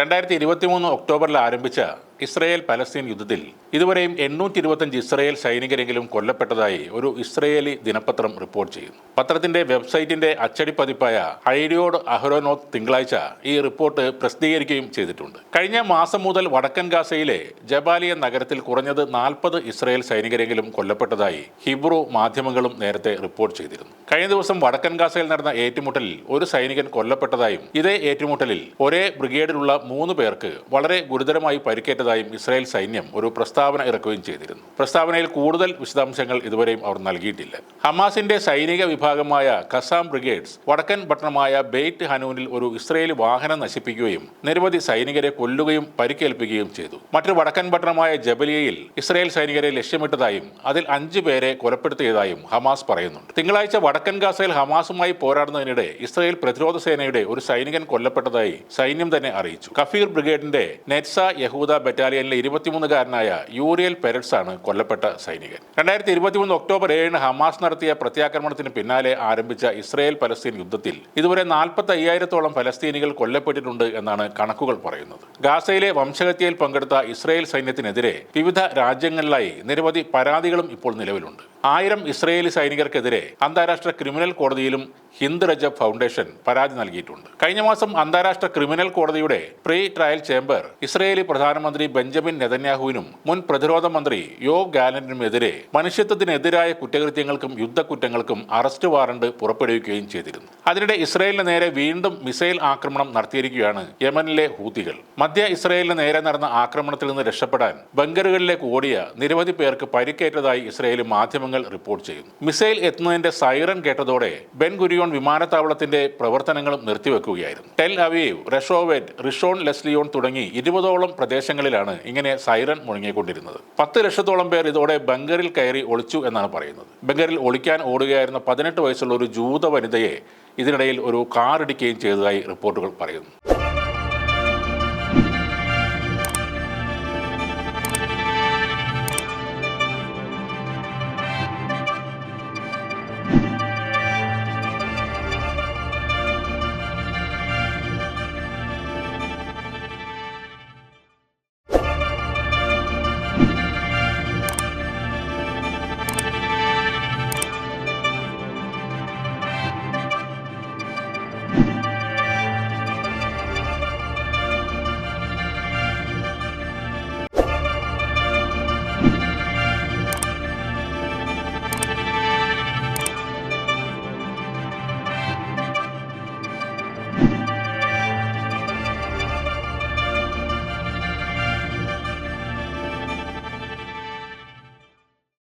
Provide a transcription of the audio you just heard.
2023 ഒക്ടോബറിൽ ആരംഭിച്ച Israel Palestine യുദ്ധത്തിൽ ഇതുവരെയും 825 ഇസ്രയേൽ സൈനികരെങ്കിലും കൊല്ലപ്പെട്ടതായി ഒരു ഇസ്രയേലി ദിനപത്രം റിപ്പോർട്ട് ചെയ്യുന്നു. പത്രത്തിന്റെ വെബ്സൈറ്റിന്റെ അച്ചടി പതിപ്പായ ഐഡിയോഡ് അഹ്റോനോത്ത് തിങ്കളാഴ്ച ഈ റിപ്പോർട്ട് പ്രസിദ്ധീകരിക്കുകയും ചെയ്തിട്ടുണ്ട്. കഴിഞ്ഞ മാസം മുതൽ വടക്കൻ ഗാസയിലെ ജബാലിയ നഗരത്തിൽ കുറഞ്ഞത് 40 ഇസ്രയേൽ സൈനികരെങ്കിലും കൊല്ലപ്പെട്ടതായി ഹിബ്രു മാധ്യമങ്ങളും നേരത്തെ റിപ്പോർട്ട് ചെയ്തിരുന്നു. കഴിഞ്ഞ ദിവസം വടക്കൻ ഗാസയിൽ നടന്ന ഏറ്റുമുട്ടലിൽ ഒരു സൈനികൻ കൊല്ലപ്പെട്ടതായും ഇതേ ഏറ്റുമുട്ടലിൽ ഒരേ ബ്രിഗേഡിലുള്ള 3 പേർക്ക് വളരെ ഗുരുതരമായി പരിക്കേറ്റതായും ഇസ്രായേൽ സൈന്യം ഒരു പ്രസ്താവന ഇറക്കുകയും ചെയ്തിരുന്നു. പ്രസ്താവനയിൽ കൂടുതൽ വിശദാംശങ്ങൾ ഇതുവരെയും അവർ നൽകിയിട്ടില്ല. ഹമാസിന്റെ സൈനിക വിഭാഗമായ ഖസാം ബ്രിഗേഡ്സ് വടക്കൻ പട്ടണമായ ബെയ്റ്റ് ഹനൂനിൽ ഒരു ഇസ്രായേലി വാഹനം നശിപ്പിക്കുകയും നിരവധി സൈനികരെ കൊല്ലുകയും പരിക്കേൽപ്പിക്കുകയും ചെയ്തു. മറ്റൊരു വടക്കൻ പട്ടണമായ ജബലിയയിൽ ഇസ്രായേൽ സൈനികരെ ലക്ഷ്യമിട്ടതായും അതിൽ 5 പേരെ കൊലപ്പെടുത്തിയതായും ഹമാസ് പറയുന്നുണ്ട്. തിങ്കളാഴ്ച വടക്കൻ ഗാസയിൽ ഹമാസുമായി പോരാടുന്നതിനിടെ ഇസ്രായേൽ പ്രതിരോധ സേനയുടെ ഒരു സൈനികൻ കൊല്ലപ്പെട്ടതായി സൈന്യം തന്നെ അറിയിച്ചു. കഫീർ ബ്രിഗേഡിന്റെ നെറ്റ്സ യഹൂദ ബറ്റാലിയനിലെ 23-കാരനായ യൂറിയൽ പെരറ്റ്സ് ആണ് കൊല്ലപ്പെട്ട സൈനികൻ. 2023 ഒക്ടോബർ 7 ഹമാസ് നടത്തിയ പ്രത്യാക്രമണത്തിന് പിന്നാലെ ആരംഭിച്ച ഇസ്രായേൽ പലസ്തീൻ യുദ്ധത്തിൽ ഇതുവരെ 45,000-ഓളം ഫലസ്തീനികൾ കൊല്ലപ്പെട്ടിട്ടുണ്ട് എന്നാണ് കണക്കുകൾ പറയുന്നത്. ഗാസയിലെ വംശഹത്യയിൽ പങ്കെടുത്ത ഇസ്രായേൽ സൈന്യത്തിനെതിരെ വിവിധ രാജ്യങ്ങളിലായി നിരവധി പരാതികളും ഇപ്പോൾ നിലവിലുണ്ട്. 1000 ഇസ്രായേലി സൈനികർക്കെതിരെ അന്താരാഷ്ട്ര ക്രിമിനൽ കോടതിയിലും ഹിന്ദ് രജബ് ഫൗണ്ടേഷൻ പരാതി നൽകിയിട്ടുണ്ട്. കഴിഞ്ഞ മാസം അന്താരാഷ്ട്ര ക്രിമിനൽ കോടതിയുടെ പ്രീ ട്രയൽ ചേംബർ ഇസ്രായേലി പ്രധാനമന്ത്രി ബെഞ്ചമിൻ നെതന്യാഹുവിനും മുൻ പ്രതിരോധ മന്ത്രി യോവ് ഗാലന്റിനുമെതിരെ മനുഷ്യത്വത്തിനെതിരായ കുറ്റകൃത്യങ്ങൾക്കും യുദ്ധക്കുറ്റങ്ങൾക്കും അറസ്റ്റ് വാറണ്ട് പുറപ്പെടുവിക്കുകയും ചെയ്തിരുന്നു. അതിനിടെ ഇസ്രായേലിന് നേരെ വീണ്ടും മിസൈൽ ആക്രമണം നടത്തിയിരിക്കുകയാണ് യമനിലെ ഹൂതികൾ. മധ്യ ഇസ്രായേലിന് നേരെ നടന്ന ആക്രമണത്തിൽ നിന്ന് രക്ഷപ്പെടാൻ ബങ്കറുകളിലേക്ക് ഓടിയ നിരവധി പേർക്ക് പരിക്കേറ്റതായി ഇസ്രായേലി മാധ്യമങ്ങൾ റിപ്പോർട്ട് ചെയ്യുന്നു. മിസൈൽ എത്തുന്നതിന്റെ സൈറൻ കേട്ടതോടെ ബെൻ ഗുരിയോൺ വിമാനത്താവളത്തിന്റെ പ്രവർത്തനങ്ങളും നിർത്തിവെക്കുകയായിരുന്നു. ടെൽ അവീവ്, റെഷോവെറ്റ്, റിഷോൺ ലെസ്ലിയോൺ തുടങ്ങി 20ഓളം പ്രദേശങ്ങളിലാണ് ഇങ്ങനെ സൈറൻ മുഴങ്ങിക്കൊണ്ടിരുന്നത്. 10 ലക്ഷത്തോളം പേർ ഇതോടെ ബങ്കറിൽ കയറി ഒളിച്ചു എന്നാണ് പറയുന്നത്. ബങ്കറിൽ ഒളിക്കാൻ ഓടുകയായിരുന്ന 18 വയസ്സുള്ള ഒരു ജൂത വനിതയെ ഇതിനിടയിൽ ഒരു കാർ ഇടിക്കുകയും ചെയ്തതായി റിപ്പോർട്ടുകൾ പറയുന്നു.